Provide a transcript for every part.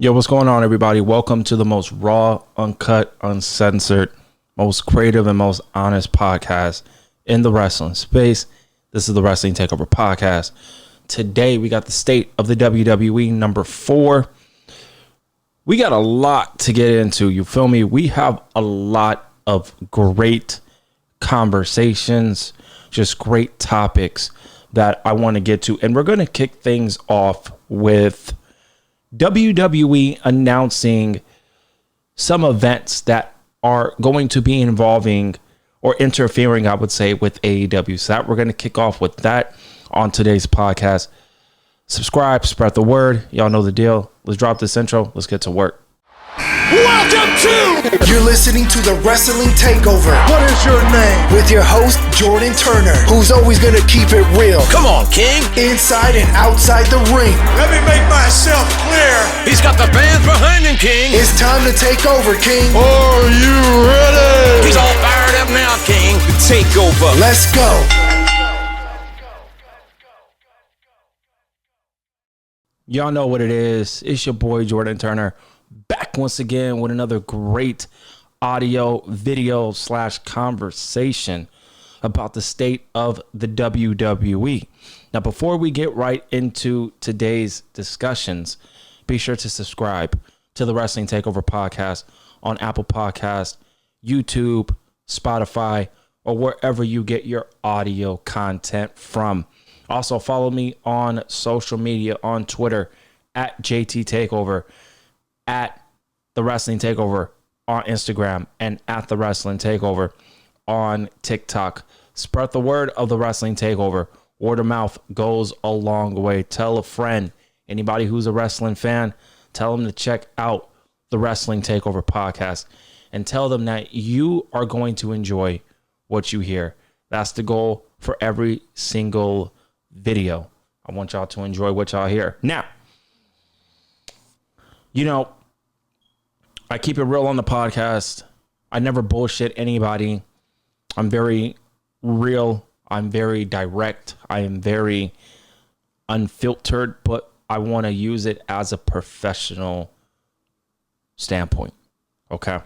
Yo, what's going on, everybody? Welcome to the most raw, uncut, uncensored, most creative, and most honest podcast in the wrestling space. This is the Wrestling Takeover Podcast. Today, we got the state of the WWE number 4. We got a lot to get into. You feel me? We have a lot of great conversations, just great topics that I want to get to. And we're going to kick things off with WWE announcing some events that are going to be involving or interfering, I would say, with AEW. So that we're going to kick off with that on today's podcast. Subscribe, spread the word. Y'all know the deal. Let's drop this intro. Let's get to work. Welcome to... You're listening to the Wrestling Takeover. What is your name? With your host, Jordan Turner, who's always going to keep it real. Come on, King. Inside and outside the ring. Let me make myself clear. He's got the fans behind him, King. It's time to take over, King. Are you ready? He's all fired up now, King. The takeover. Let's go. Y'all know what it is. It's your boy, Jordan Turner, back once again with another great audio, video / conversation about the state of the WWE. Now, before we get right into today's discussions, be sure to subscribe to the Wrestling Takeover Podcast on Apple Podcasts, YouTube, Spotify, or wherever you get your audio content from. Also, follow me on social media on Twitter at JT Takeover, at The Wrestling Takeover on Instagram, and at The Wrestling Takeover on TikTok. Spread the word of The Wrestling Takeover. Word of mouth goes a long way. Tell a friend, anybody who's a wrestling fan, tell them to check out The Wrestling Takeover Podcast and tell them that you are going to enjoy what you hear. That's the goal for every single video. I want y'all to enjoy what y'all hear. Now, you know, I keep it real on the podcast. I never bullshit anybody. I'm very real. I'm very direct. I am very unfiltered, but I want to use it as a professional standpoint. Okay.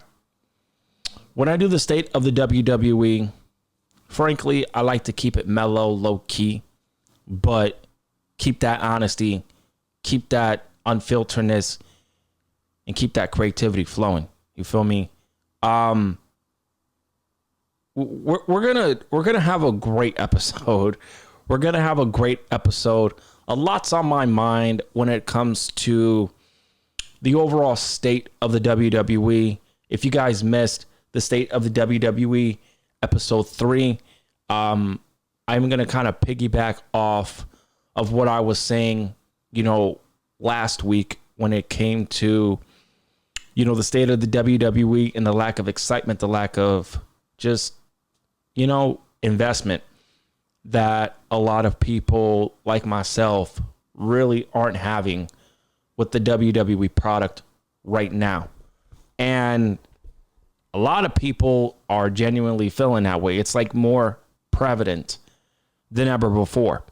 When I do the state of the WWE, frankly, I like to keep it mellow, low key, but keep that honesty, keep that unfilteredness, and keep that creativity flowing. You feel me? We're gonna have a great episode. We're gonna have a great episode. A lot's on my mind when it comes to the overall state of the WWE. If you guys missed the state of the WWE episode 3, I'm gonna kind of piggyback off of what I was saying, last week when it came to, the state of the WWE and the lack of excitement, the lack of just, investment that a lot of people like myself really aren't having with the WWE product right now. And a lot of people are genuinely feeling that way. It's like more prevalent than ever before.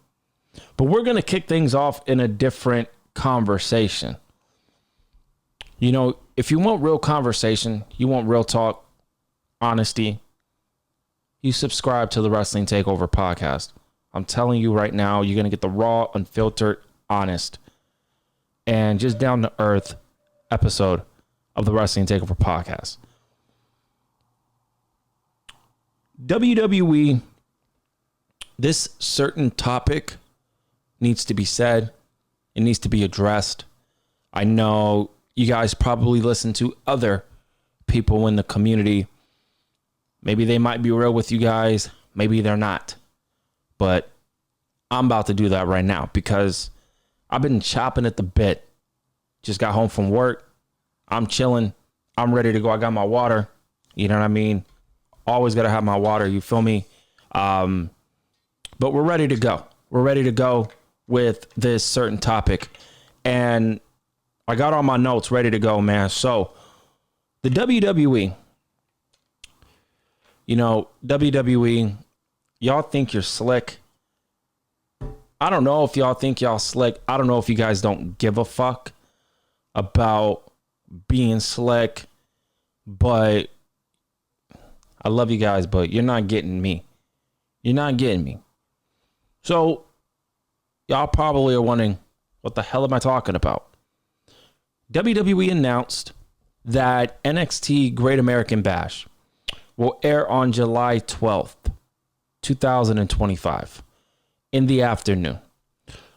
But we're going to kick things off in a different conversation. If you want real conversation, you want real talk, honesty, you subscribe to the Wrestling Takeover Podcast. I'm telling you right now, you're going to get the raw, unfiltered, honest, and just down to earth episode of the Wrestling Takeover Podcast. WWE, this certain topic needs to be said. It needs to be addressed. I know you guys probably listen to other people in the community. Maybe they might be real with you guys. Maybe they're not. But I'm about to do that right now because I've been chopping at the bit. Just got home from work. I'm chilling. I'm ready to go. I got my water. You know what I mean? Always got to have my water. You feel me? But we're ready to go. We're ready to go with this certain topic. And I got all my notes ready to go, man. So the WWE, WWE, y'all think you're slick. I don't know if y'all think y'all slick. I don't know if you guys don't give a fuck. about being slick, but I love you guys, but you're not getting me. You're not getting me. So y'all probably are wondering, what the hell am I talking about? WWE announced that NXT Great American Bash will air on July 12th, 2025 in the afternoon,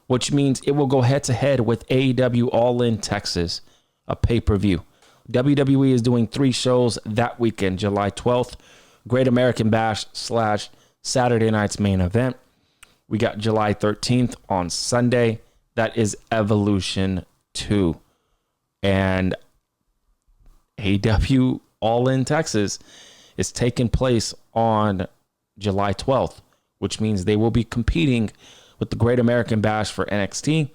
which means it will go head to head with AEW All In Texas, a pay-per-view. WWE is doing 3 shows that weekend, July 12th, Great American Bash / Saturday night's main event. We got July 13th on Sunday. That is Evolution 2. And AEW All In Texas is taking place on July 12th, which means they will be competing with the Great American Bash for NXT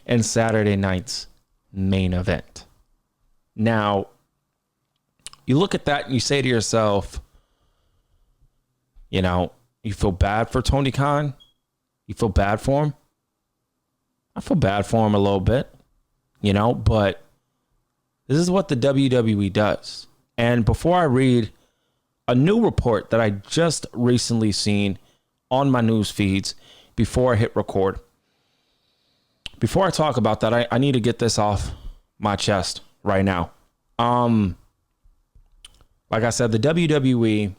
and Saturday night's main event. Now, you look at that and you say to yourself, you know, you feel bad for Tony Khan? You feel bad for him? I feel bad for him a little bit, you know, but this is what the WWE does. And before I read a new report that I just recently seen on my news feeds before I hit record, before I talk about that, I need to get this off my chest right now. Like I said, the WWE,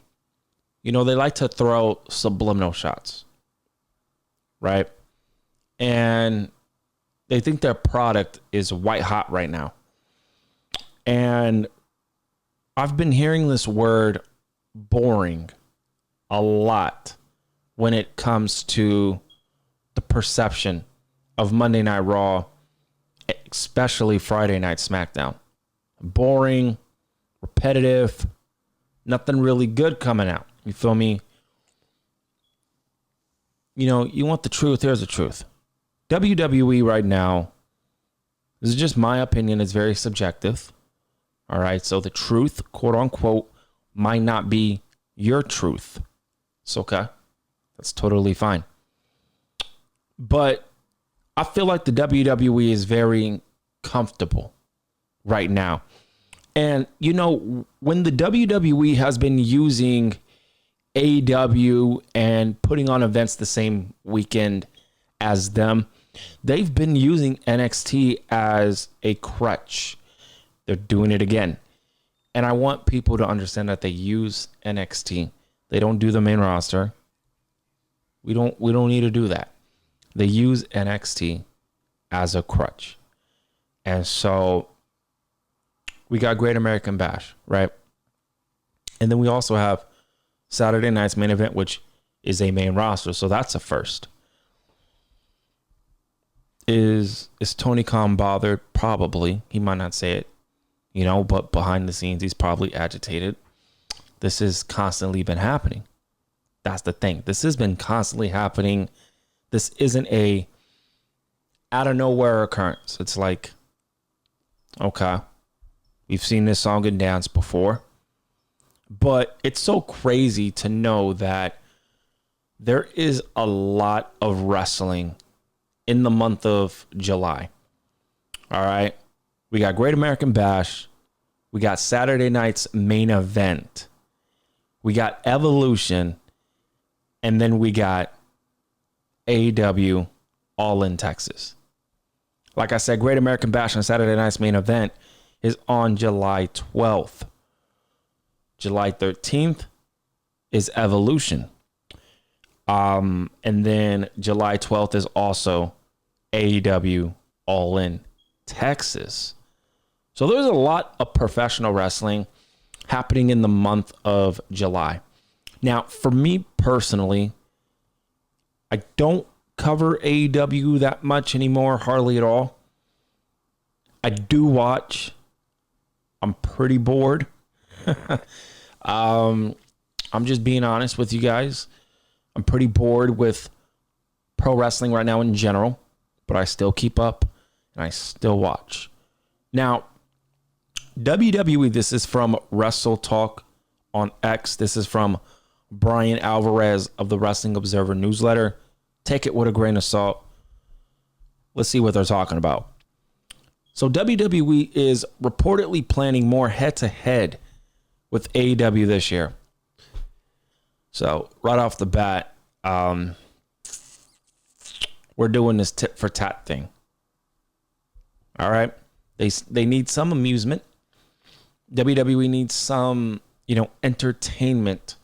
you know, they like to throw subliminal shots, right? And they think their product is white hot right now. And I've been hearing this word boring a lot when it comes to the perception of Monday Night Raw, especially Friday Night SmackDown. Boring, repetitive, nothing really good coming out. You feel me? You know, you want the truth, here's the truth. WWE right now, this is just my opinion, it's very subjective. All right, so the truth, quote unquote, might not be your truth. It's okay. That's totally fine. But I feel like the WWE is very comfortable right now. And, you know, when the WWE has been using AEW and putting on events the same weekend as them, they've been using NXT as a crutch. They're doing it again. And I want people to understand that they use NXT. They don't do the main roster. We don't need to do that. They use NXT as a crutch. And so we got Great American Bash, right? And then we also have Saturday night's main event, which is a main roster. So that's a first. Is Tony Khan bothered? Probably. He might not say it, you know, but behind the scenes, he's probably agitated. This has constantly been happening. That's the thing. This has been constantly happening. This isn't a out of nowhere occurrence. It's like, okay, we've seen this song and dance before. But it's so crazy to know that there is a lot of wrestling in the month of July. All right. We got Great American Bash. We got Saturday night's main event. We got Evolution. And then we got AEW All In Texas. Like I said, Great American Bash on Saturday night's main event is on July 12th. July 13th is Evolution. And then July 12th is also AEW All In Texas. So there's a lot of professional wrestling happening in the month of July. Now, for me personally, I don't cover AEW that much anymore, hardly at all. I do watch. I'm pretty bored. I'm just being honest with you guys. I'm pretty bored with pro wrestling right now in general, but I still keep up and I still watch. Now, WWE, this is from Wrestle Talk on X. This is from Brian Alvarez of the Wrestling Observer newsletter. Take it with a grain of salt. Let's see what they're talking about. So WWE is reportedly planning more head-to-head with AEW this year. So right off the bat, we're doing this tit for tat thing. All right. They need some amusement. WWE needs some, entertainment,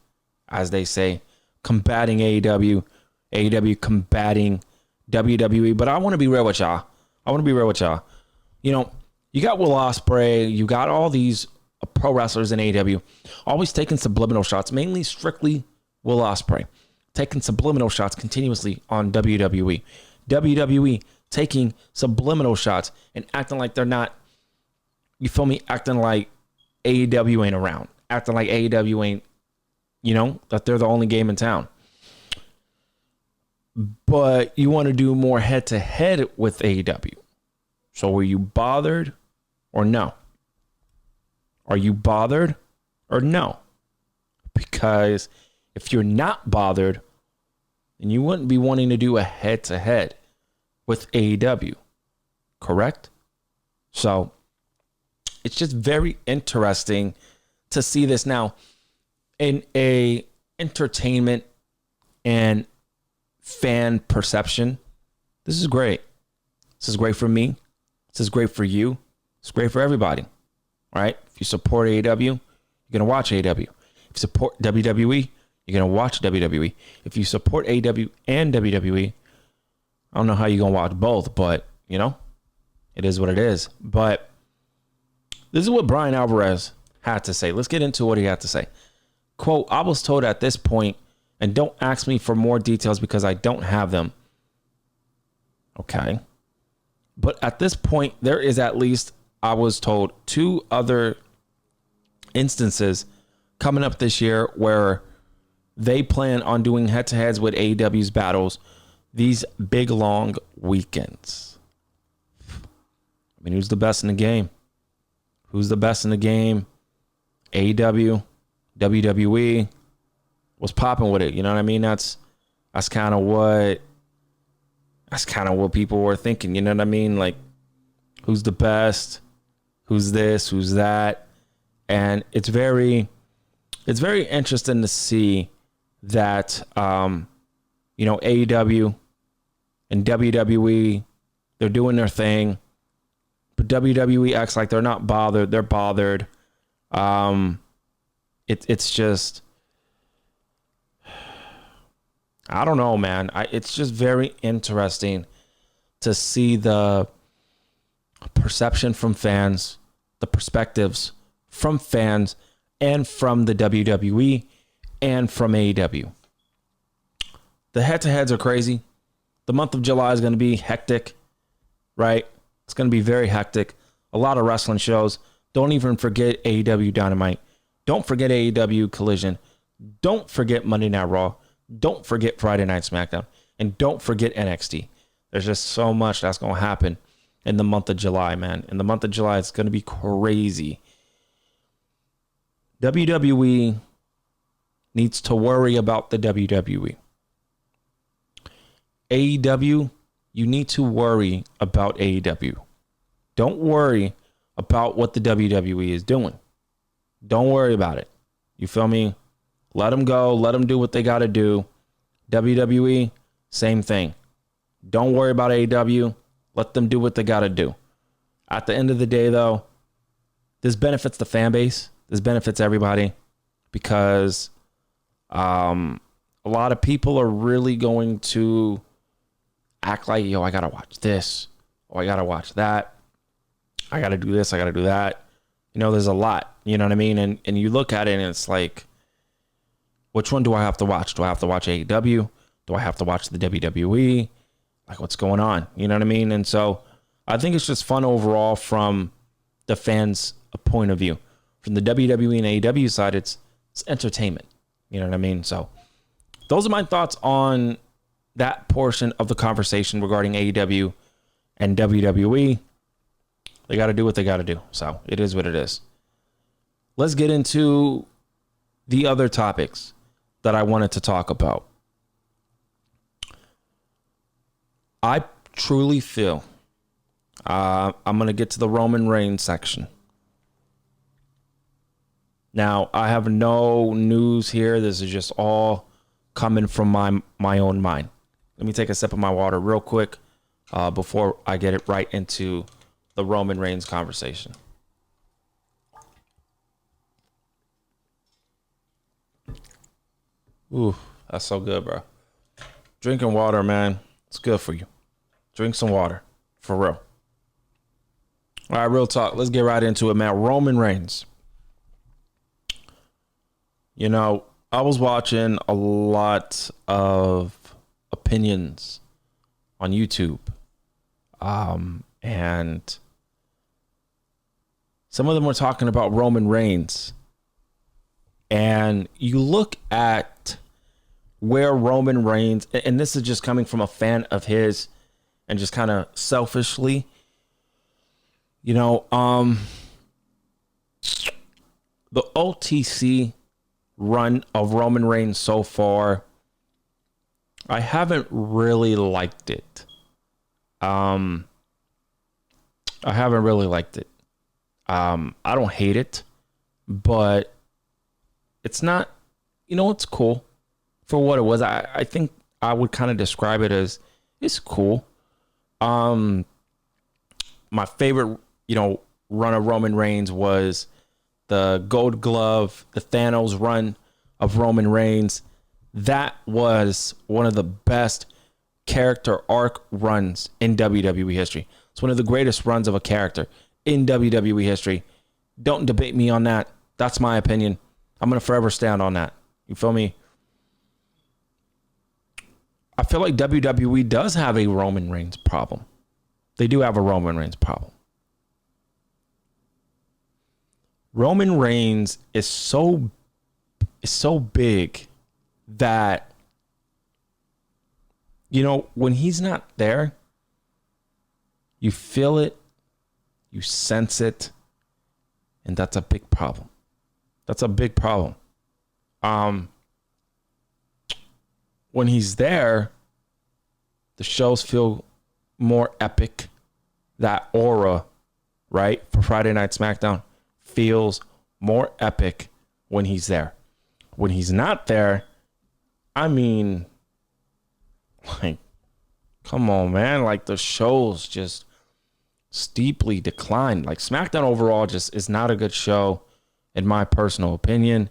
as they say, combating AEW, AEW combating WWE. But I want to be real with y'all. You got Will Ospreay, you got all these pro wrestlers in AEW, always taking subliminal shots, mainly strictly Will Ospreay, taking subliminal shots continuously on WWE. WWE taking subliminal shots and acting like they're not, you feel me, acting like AEW ain't around, acting like AEW ain't, that they're the only game in town. But you want to do more head-to-head with AEW. So were you bothered or no? Are you bothered or no? Because if you're not bothered, then you wouldn't be wanting to do a head-to-head with AEW, correct? So it's just very interesting to see this now in a entertainment and fan perception. This is great. This is great for me. This is great for you. It's great for everybody. All right. If you support AEW, you're going to watch AEW. If you support WWE, you're going to watch WWE. If you support AEW and WWE, I don't know how you're going to watch both, but, it is what it is. But this is what Brian Alvarez had to say. Let's get into what he had to say. Quote, I was told at this point, and don't ask me for more details because I don't have them. Okay. But at this point, there is at least, I was told, 2 other instances coming up this year where they plan on doing head-to-heads with AEW's battles these big, long weekends. I mean, who's the best in the game? Who's the best in the game? AEW, WWE. What's popping with it? You know what I mean? That's kind of what people were thinking. You know what I mean? Like, who's the best? Who's this? Who's that? And it's very interesting to see that, AEW and WWE, they're doing their thing, but WWE acts like they're not bothered. They're bothered. It's just, I don't know, man. It's just very interesting to see the perception from fans, the perspectives from fans, and from the WWE and from AEW. The head-to-heads are crazy. The month of July is going to be hectic, right? It's going to be very hectic. A lot of wrestling shows. Don't even forget AEW Dynamite. Don't forget AEW Collision. Don't forget Monday Night Raw. Don't forget Friday Night SmackDown. And don't forget NXT. There's just so much that's going to happen in the month of July, man. In the month of July, it's going to be crazy. WWE needs to worry about the WWE. AEW, you need to worry about AEW. Don't worry about what the WWE is doing. Don't worry about it. You feel me? Let them go. Let them do what they got to do. WWE, same thing. Don't worry about AEW. Let them do what they got to do. At the end of the day, though, this benefits the fan base. This benefits everybody because a lot of people are really going to act like, I got to watch this. Oh, I got to watch that. I got to do this. I got to do that. There's a lot. You know what I mean? And you look at it and it's like, which one do I have to watch? Do I have to watch AEW? Do I have to watch the WWE? Like, what's going on? You know what I mean? And so I think it's just fun overall from the fans' point of view. From the WWE and AEW side, it's entertainment. You know what I mean? So those are my thoughts on that portion of the conversation regarding AEW and WWE. They got to do what they got to do. So it is what it is. Let's get into the other topics that I wanted to talk about. I truly feel I'm going to get to the Roman Reigns section. Now, I have no news here. This is just all coming from my own mind. Let me take a sip of my water real quick before I get it right into the Roman Reigns conversation. Ooh, that's so good, bro. Drinking water, man, it's good for you. Drink some water, for real. All right, real talk. Let's get right into it, man. Roman Reigns. You know, I was watching a lot of opinions on YouTube. And some of them were talking about Roman Reigns. And you look at where Roman Reigns, and this is just coming from a fan of his and just kind of selfishly, you know, the OTC run of Roman Reigns so far, I haven't really liked it. I haven't really liked it. I don't hate it, but it's not, you know, it's cool for what it was. I think I would kind of describe it as it's cool. My favorite, you know, run of Roman Reigns was the Gold Glove, the Thanos run of Roman Reigns. That was one of the best character arc runs in WWE history. It's one of the greatest runs of a character in WWE history. Don't debate me on that. That's my opinion. I'm going to forever stand on that. You feel me? I feel like WWE does have a Roman Reigns problem. They do have a Roman Reigns problem. Roman Reigns is so big that, you know, when he's not there, you feel it, you sense it, and that's a big problem. That's a big problem. When he's there, the shows feel more epic. That aura, right, for Friday Night SmackDown feels more epic when he's there. When he's not there, I mean, like, come on, man. Like, the shows just steeply declined. Like, SmackDown overall just is not a good show, in my personal opinion.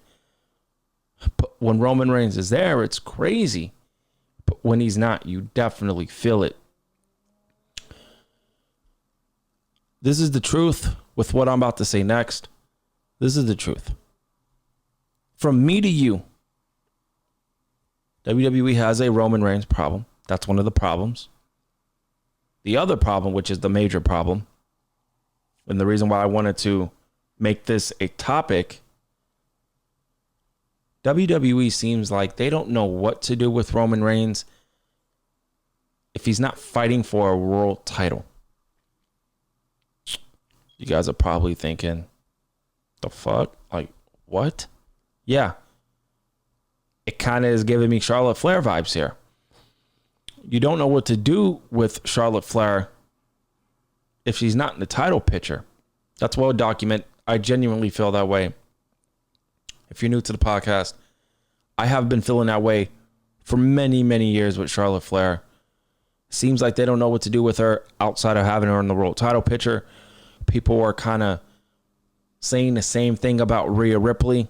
But when Roman Reigns is there, it's crazy. But when he's not, you definitely feel it. This is the truth with what I'm about to say next. This is the truth. From me to you, WWE has a Roman Reigns problem. That's one of the problems. The other problem, which is the major problem, and the reason why I wanted to make this a topic, WWE seems like they don't know what to do with Roman Reigns if he's not fighting for a world title. You guys are probably thinking, the fuck? Like, what? Yeah. It kind of is giving me Charlotte Flair vibes here. You don't know what to do with Charlotte Flair if she's not in the title picture. That's well documented. I genuinely feel that way. If you're new to the podcast, I have been feeling that way for many, many years with Charlotte Flair. Seems like they don't know what to do with her outside of having her in the world title picture. People are kind of saying the same thing about Rhea Ripley.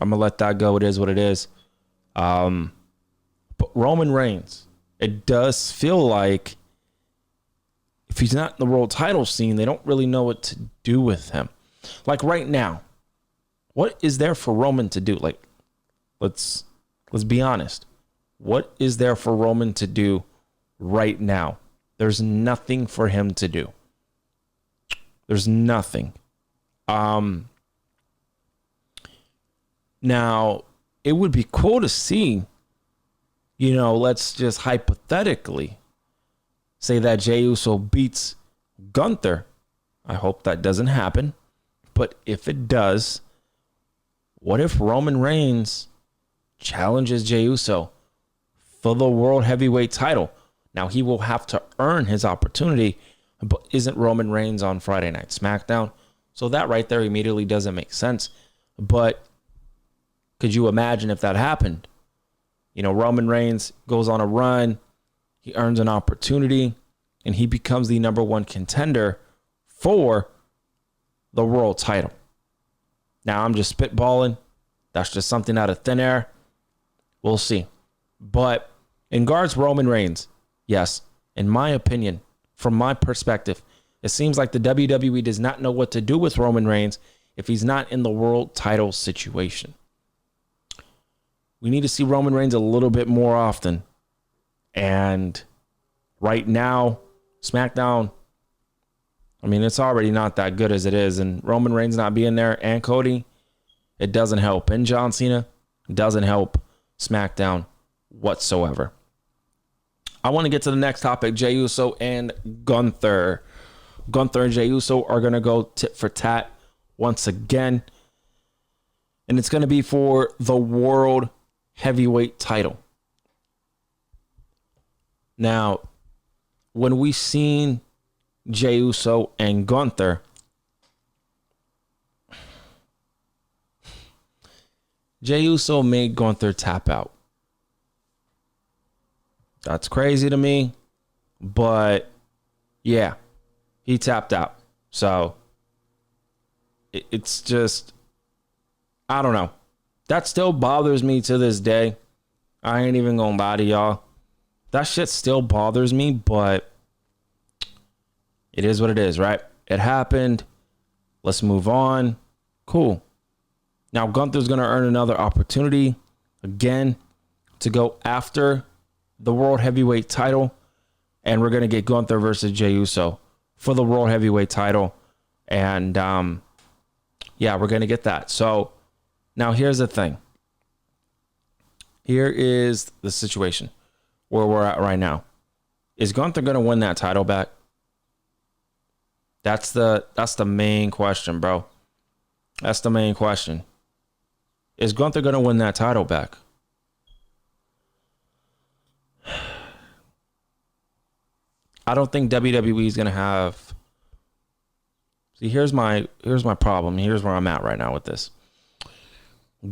I'm going to let that go. It is what it is. But Roman Reigns, it does feel like if he's not in the world title scene, they don't really know what to do with him. Like right now, what is there for Roman to do? Like, let's be honest. What is there for Roman to do right now? There's nothing for him to do. There's nothing. Now, it would be cool to see, you know, let's just hypothetically say that Jey Uso beats Gunther. I hope that doesn't happen. But if it does, what if Roman Reigns challenges Jey Uso for the World Heavyweight title? Now, he will have to earn his opportunity, but isn't Roman Reigns on Friday Night SmackDown? So that right there immediately doesn't make sense. But could you imagine if that happened? You know, Roman Reigns goes on a run, he earns an opportunity, and he becomes the number one contender for the world title. Now, I'm just spitballing. That's just something out of thin air. We'll see. But in regards Roman Reigns, yes, in my opinion, from my perspective, it seems like the WWE does not know what to do with Roman Reigns if he's not in the world title situation. We need to see Roman Reigns a little bit more often. And right now, SmackDown, I mean, it's already not that good as it is. And Roman Reigns not being there and Cody, it doesn't help. And John Cena doesn't help SmackDown whatsoever. I want to get to the next topic, Jey Uso and Gunther. Gunther and Jey Uso are going to go tit for tat once again. And it's going to be for the World Heavyweight title. Now, when we seen Jey Uso and Gunther, Jey Uso made Gunther tap out. That's crazy to me, but yeah, he tapped out. So it's just, I don't know. That still bothers me to this day. I ain't even gonna lie to y'all. That shit still bothers me, but it is what it is, right? It happened. Let's move on. Cool. Now Gunther's gonna earn another opportunity again to go after the World Heavyweight title, and we're gonna get Gunther versus Jey Uso for the World Heavyweight title, and yeah, we're gonna get that. So now here's the thing. Here is the situation where we're at right now. Is Gunther gonna win that title back? That's the main question, bro. That's the main question. Is Gunther gonna win that title back? I don't think WWE is gonna have. See, here's my problem. Here's where I'm at right now with this.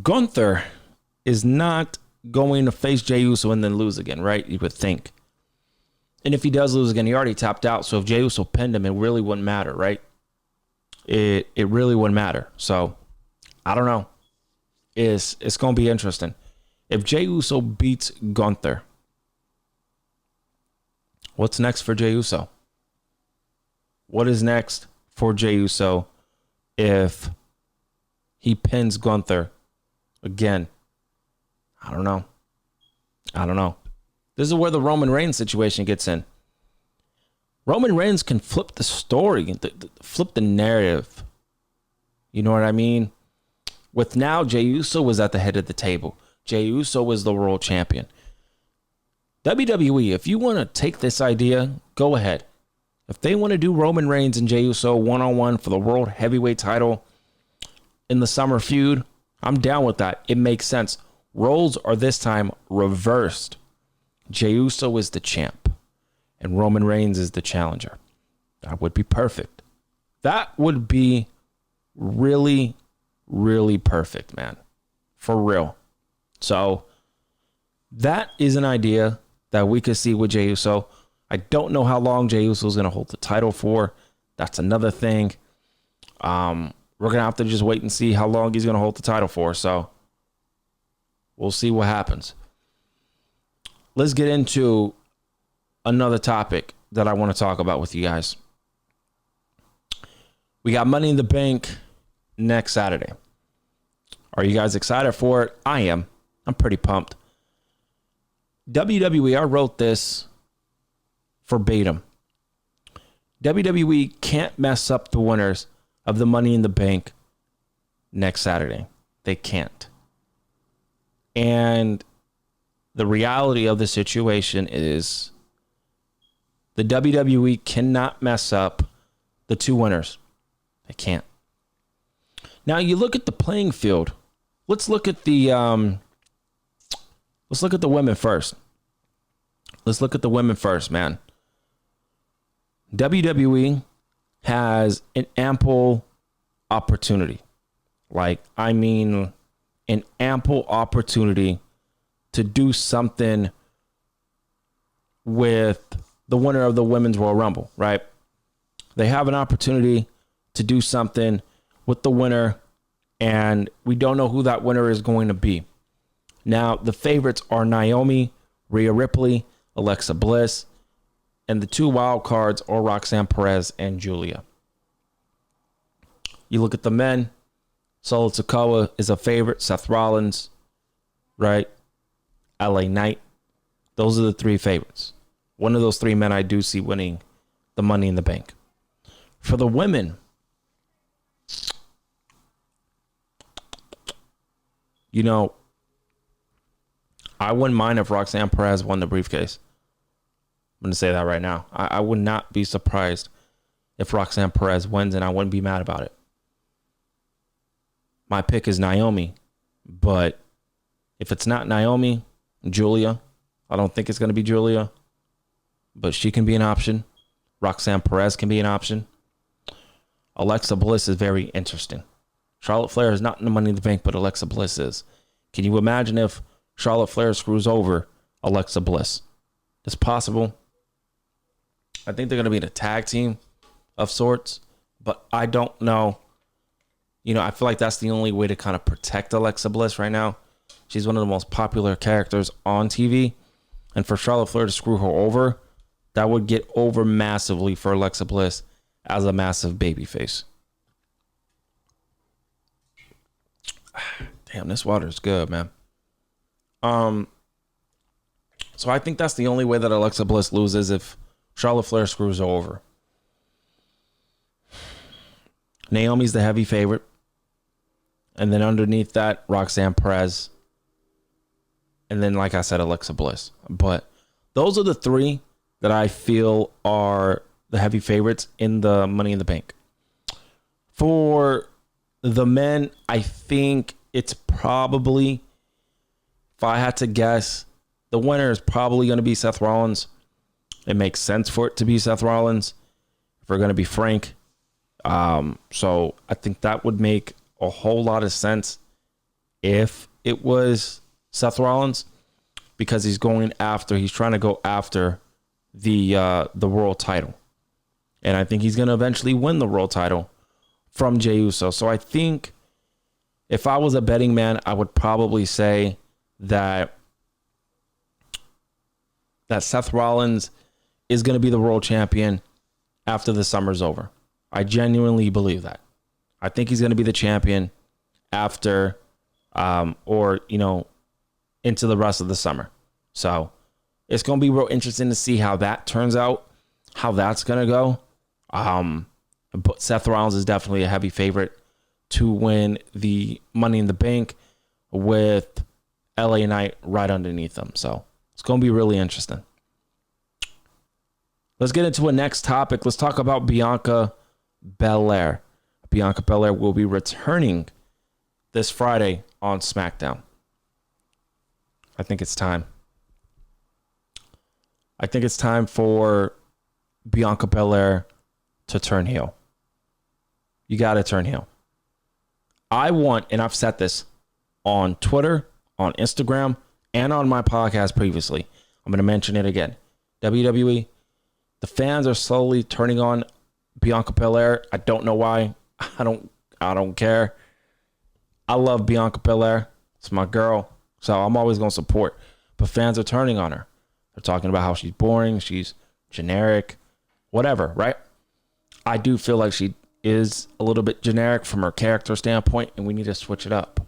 Gunther is not going to face Jey Uso and then lose again, right? You would think. And if he does lose again, he already tapped out. So if Jey Uso pinned him, it really wouldn't matter, right? It really wouldn't matter. So I don't know. It's gonna be interesting. If Jey Uso beats Gunther, what's next for Jey Uso? What is next for Jey Uso if he pins Gunther again? I don't know. This is where the Roman Reigns situation gets in. Roman Reigns can flip the story, flip the narrative. You know what I mean? With now, Jey Uso was at the head of the table. Jey Uso was the world champion. WWE, if you want to take this idea, go ahead. If they want to do Roman Reigns and Jey Uso one-on-one for the World Heavyweight title in the summer feud, I'm down with that. It makes sense. Roles are this time reversed. Jey Uso is the champ and Roman Reigns is the challenger. That would be perfect. That would be really, really perfect, man. For real. So that is an idea that we could see with Jey Uso. I don't know how long Jey Uso is going to hold the title for. That's another thing. We're going to have to just wait and see how long he's going to hold the title for. So we'll see what happens. Let's get into another topic that I want to talk about with you guys. We got Money in the Bank next Saturday. Are you guys excited for it? I am. I'm pretty pumped. WWE, I wrote this verbatim. WWE can't mess up the winners of the Money in the Bank next Saturday. They can't. And the reality of the situation is the WWE cannot mess up the two winners. They can't. Now you look at the playing field. Let's look at the women first. Let's look at the women first, man. WWE has an ample opportunity. An ample opportunity to do something with the winner of the Women's Royal Rumble, right? They have an opportunity to do something with the winner, and we don't know who that winner is going to be. Now, the favorites are Naomi, Rhea Ripley, Alexa Bliss, and the two wild cards are Roxanne Perez and Julia. You look at the men, Solo Sikoa is a favorite, Seth Rollins, right? LA Knight. Those are the three favorites. One of those three men I do see winning the Money in the Bank. For the women, I wouldn't mind if Roxanne Perez won the briefcase. I'm going to say that right now. I would not be surprised if Roxanne Perez wins, and I wouldn't be mad about it. My pick is Naomi, but if it's not Naomi, Julia. I don't think it's going to be Julia, but she can be an option. Roxanne Perez can be an option. Alexa Bliss is very interesting. Charlotte Flair is not in the Money in the Bank, but Alexa Bliss is. Can you imagine if Charlotte Flair screws over Alexa Bliss? It's possible. I think they're going to be in a tag team of sorts, but I don't know. I feel like that's the only way to kind of protect Alexa Bliss right now. She's one of the most popular characters on TV. And for Charlotte Flair to screw her over, that would get over massively for Alexa Bliss as a massive babyface. Damn, this water is good, man. So I think that's the only way that Alexa Bliss loses, if Charlotte Flair screws her over. Naomi's the heavy favorite. And then underneath that, Roxanne Perez. And then, like I said, Alexa Bliss. But those are the three that I feel are the heavy favorites in the Money in the Bank. For the men, I think it's probably, if I had to guess, the winner is probably going to be Seth Rollins. It makes sense for it to be Seth Rollins, if we're going to be frank. So I think that would make a whole lot of sense if it was Seth Rollins, because he's trying to go after the world title. And I think he's going to eventually win the world title from Jey Uso. So I think if I was a betting man, I would probably say that Seth Rollins is going to be the world champion after the summer's over. I genuinely believe that. I think he's going to be the champion after, into the rest of the summer. So it's going to be real interesting to see how that turns out, how that's going to go. But Seth Rollins is definitely a heavy favorite to win the Money in the Bank, with LA Knight right underneath him. So it's going to be really interesting. Let's get into a next topic. Let's talk about Bianca Belair. Bianca Belair will be returning this Friday on SmackDown. I think it's time. I think it's time for Bianca Belair to turn heel. You got to turn heel. I want, and I've said this on Twitter, on Instagram, and on my podcast previously. I'm going to mention it again. WWE, the fans are slowly turning on Bianca Belair. I don't know why. I don't care. I love Bianca Belair. It's my girl. So I'm always going to support. But fans are turning on her. They're talking about how she's boring, she's generic, whatever, right? I do feel like she is a little bit generic from her character standpoint, and we need to switch it up.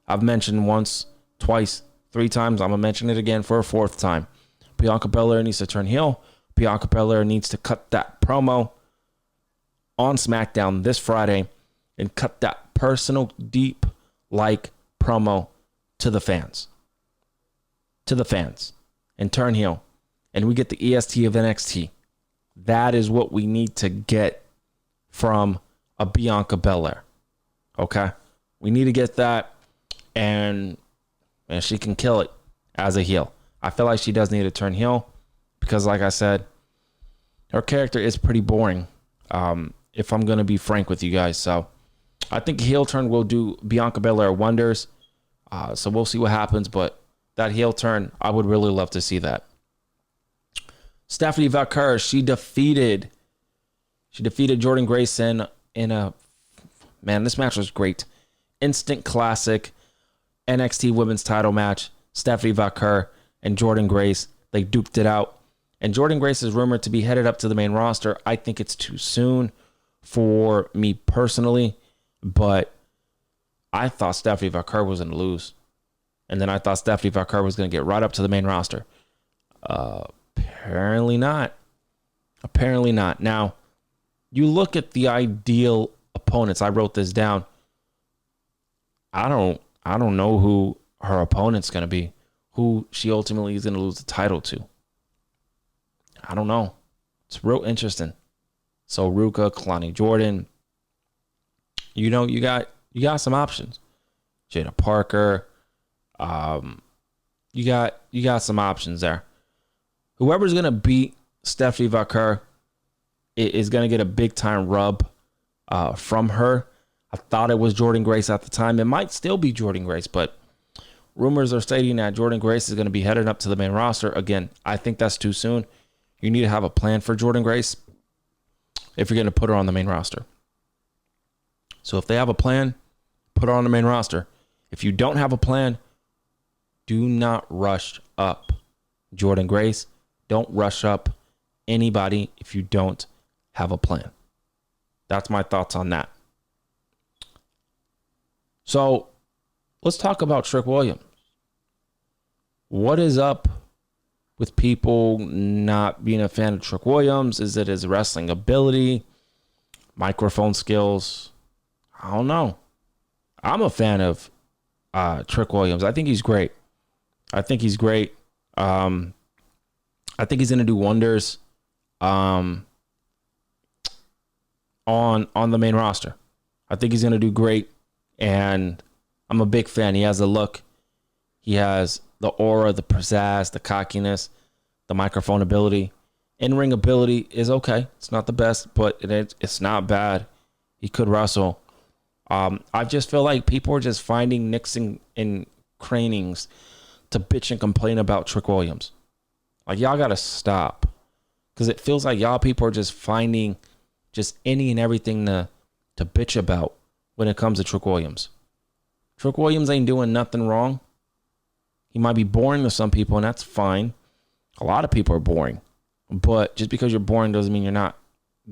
I've mentioned once, twice, 3 times. I'm going to mention it again for a 4th time. Bianca Belair needs to turn heel. Bianca Belair needs to cut that promo on SmackDown this Friday and cut that personal, deep, promo to the fans. And turn heel. And we get the EST of NXT. That is what we need to get from a Bianca Belair. Okay? We need to get that, and she can kill it as a heel. I feel like she does need to turn heel because, like I said, her character is pretty boring, if I'm going to be frank with you guys. So I think heel turn will do Bianca Belair wonders. So we'll see what happens, but that heel turn, I would really love to see that. Stephanie Vaquer, she defeated Jordan Grace in a, man, this match was great. Instant classic NXT women's title match. Stephanie Vaquer and Jordan Grace, they duked it out. And Jordan Grace is rumored to be headed up to the main roster. I think it's too soon for me personally, but I thought Stephanie Vaquer was going to lose. And then I thought Stephanie Vaquer was going to get right up to the main roster. Apparently not. Apparently not. Now, you look at the ideal opponents. I wrote this down. I don't know who her opponent's going to be, who she ultimately is going to lose the title to. I don't know. It's real interesting. So Ruka, Kalani Jordan, you got some options. Jada Parker, you got some options there. Whoever's gonna beat Stephanie Vaquer is gonna get a big time rub from her. I thought it was Jordan Grace at the time. It might still be Jordan Grace, but rumors are stating that Jordan Grace is going to be headed up to the main roster. Again, I think that's too soon. You need to have a plan for Jordan Grace if you're going to put her on the main roster. So if they have a plan, put her on the main roster. If you don't have a plan, do not rush up Jordan Grace. Don't rush up anybody if you don't have a plan. That's my thoughts on that. So let's talk about Trick Williams. What is up with people not being a fan of Trick Williams? Is it his wrestling ability, microphone skills? I don't know. I'm a fan of Trick Williams. I think he's great. I think he's going to do wonders on the main roster. I think he's going to do great, and I'm a big fan. He has the look. He has the aura, the pizzazz, the cockiness, the microphone ability. In-ring ability is okay. It's not the best, but it's not bad. He could wrestle. I just feel like people are just finding nicks and cranings to bitch and complain about Trick Williams. Like, y'all got to stop. Because it feels like y'all people are just finding just any and everything to bitch about when it comes to Trick Williams. Trick Williams ain't doing nothing wrong. He might be boring to some people, and that's fine. A lot of people are boring. But just because you're boring doesn't mean you're not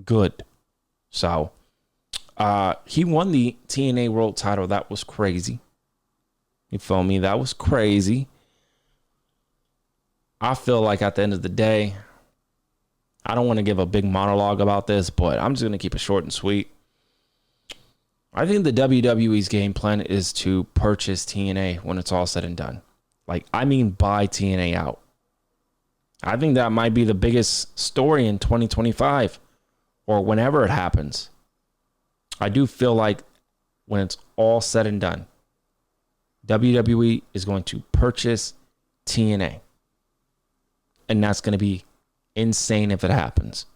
good. So, he won the TNA World title. That was crazy. You feel me? That was crazy. I feel like at the end of the day, I don't want to give a big monologue about this, but I'm just going to keep it short and sweet. I think the WWE's game plan is to purchase TNA when it's all said and done. Like, I mean, buy TNA out. I think that might be the biggest story in 2025 or whenever it happens. I do feel like when it's all said and done, WWE is going to purchase TNA. And that's going to be insane if it happens.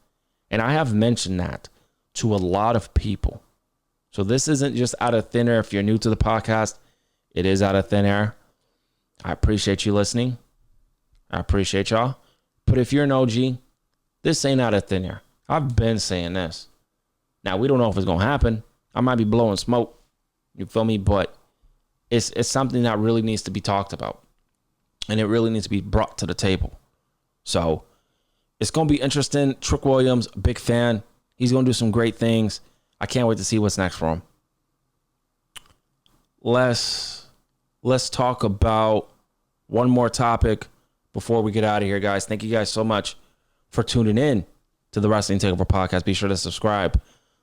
And I have mentioned that to a lot of people. So this isn't just out of thin air. If you're new to the podcast, it is out of thin air. I appreciate you listening. I appreciate y'all. But if you're an OG, this ain't out of thin air. I've been saying this. Now, we don't know if it's going to happen. I might be blowing smoke. You feel me? But it's something that really needs to be talked about. And it really needs to be brought to the table. So it's going to be interesting. Trick Williams, big fan. He's going to do some great things. I can't wait to see what's next for him. Let's talk about one more topic before we get out of here, guys. Thank you guys so much for tuning in to the Wrestling Takeover podcast. Be sure to subscribe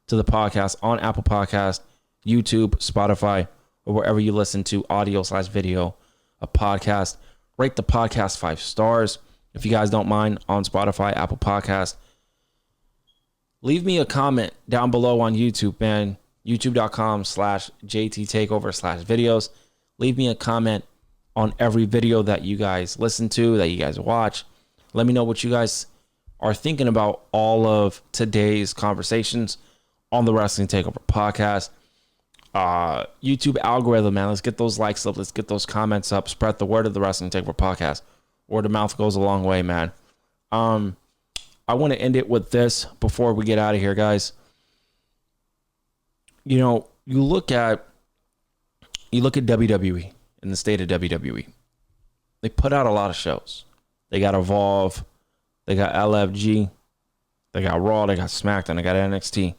to the podcast on Apple Podcast, YouTube, Spotify, or wherever you listen to audio/video, a podcast. Rate the podcast 5 stars. If you guys don't mind, on Spotify, Apple Podcast. Leave me a comment down below on YouTube, man. youtube.com/JTTakeover/videos. Leave me a comment on every video that you guys listen to, that you guys watch. Let me know what you guys are thinking about all of today's conversations on the Wrestling Takeover podcast. YouTube algorithm, man. Let's get those likes up. Let's get those comments up. Spread the word of the Wrestling Takeover podcast. Word of mouth goes a long way, man. I want to end it with this before we get out of here, guys. You know, you look at WWE and the state of WWE. They put out a lot of shows. They got Evolve, they got LFG, they got Raw, they got SmackDown, they got NXT.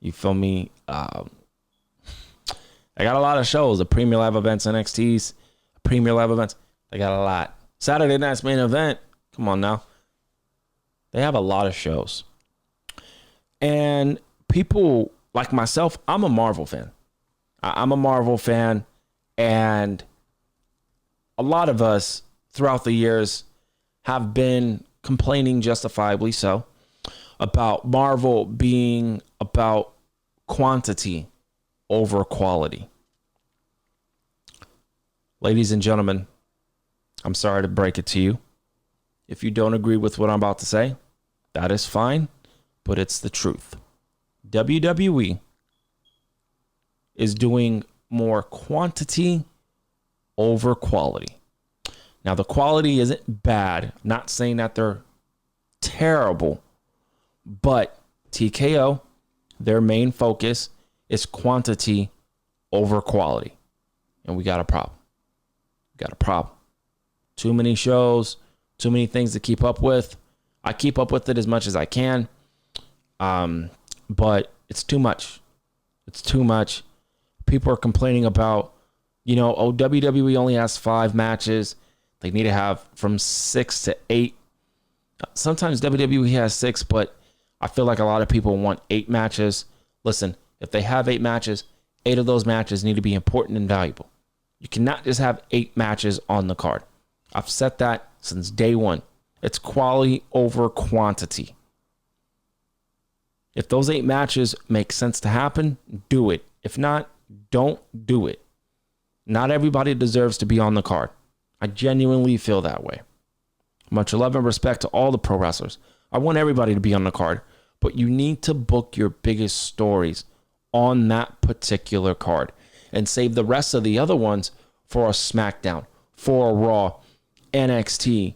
You feel me? They got a lot of shows. The Premier Live events, NXTs, Premier Live events. They got a lot. Saturday Night's Main Event. Come on now. They have a lot of shows. And people like myself, I'm a Marvel fan. I'm a Marvel fan. And a lot of us throughout the years have been complaining, justifiably so, about Marvel being about quantity over quality. Ladies and gentlemen, I'm sorry to break it to you. If you don't agree with what I'm about to say, that is fine, but it's the truth. WWE is doing more quantity over quality. Now, the quality isn't bad. I'm not saying that they're terrible, but TKO, their main focus is quantity over quality. And we got a problem. Too many shows, too many things to keep up with. I keep up with it as much as I can. But it's too much. It's too much. People are complaining about, WWE only has 5 matches. They need to have from 6 to 8. Sometimes WWE has 6, but I feel like a lot of people want 8 matches. Listen, if they have 8 matches, 8 of those matches need to be important and valuable. You cannot just have 8 matches on the card. I've said that since day one. It's quality over quantity. If those 8 matches make sense to happen, do it. If not, don't do it. Not everybody deserves to be on the card. I genuinely feel that way. Much love and respect to all the pro wrestlers. I want everybody to be on the card, but you need to book your biggest stories on that particular card and save the rest of the other ones for a SmackDown, for a Raw, NXT,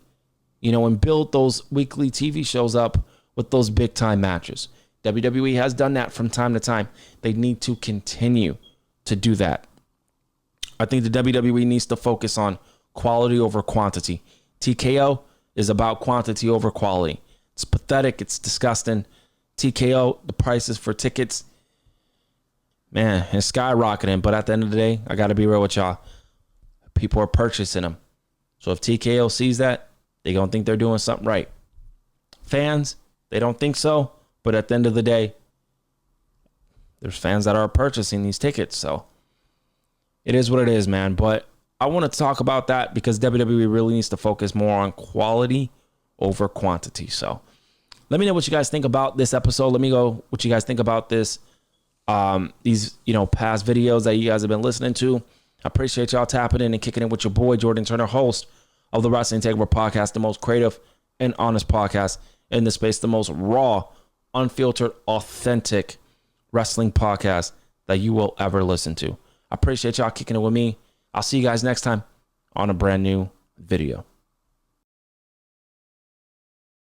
and build those weekly TV shows up with those big time matches. WWE has done that from time to time. They need to continue to do that. I think the WWE needs to focus on quality over quantity. TKO is about quantity over quality. It's pathetic. It's disgusting. TKO, the prices for tickets, man, it's skyrocketing. But at the end of the day, I got to be real with y'all. People are purchasing them. So if TKO sees that, they're going to think they're doing something right. Fans, they don't think so. But at the end of the day, there's fans that are purchasing these tickets. So it is what it is, man. But I want to talk about that because WWE really needs to focus more on quality over quantity. So let me know what you guys think about this episode. Let me know what you guys think about this. These, past videos that you guys have been listening to. I appreciate y'all tapping in and kicking in with your boy, Jordan Turner, host of the Wrestling Takeover podcast, the most creative and honest podcast in the space, the most raw, unfiltered, authentic wrestling podcast that you will ever listen to. I appreciate y'all kicking it with me. I'll see you guys next time on a brand new video.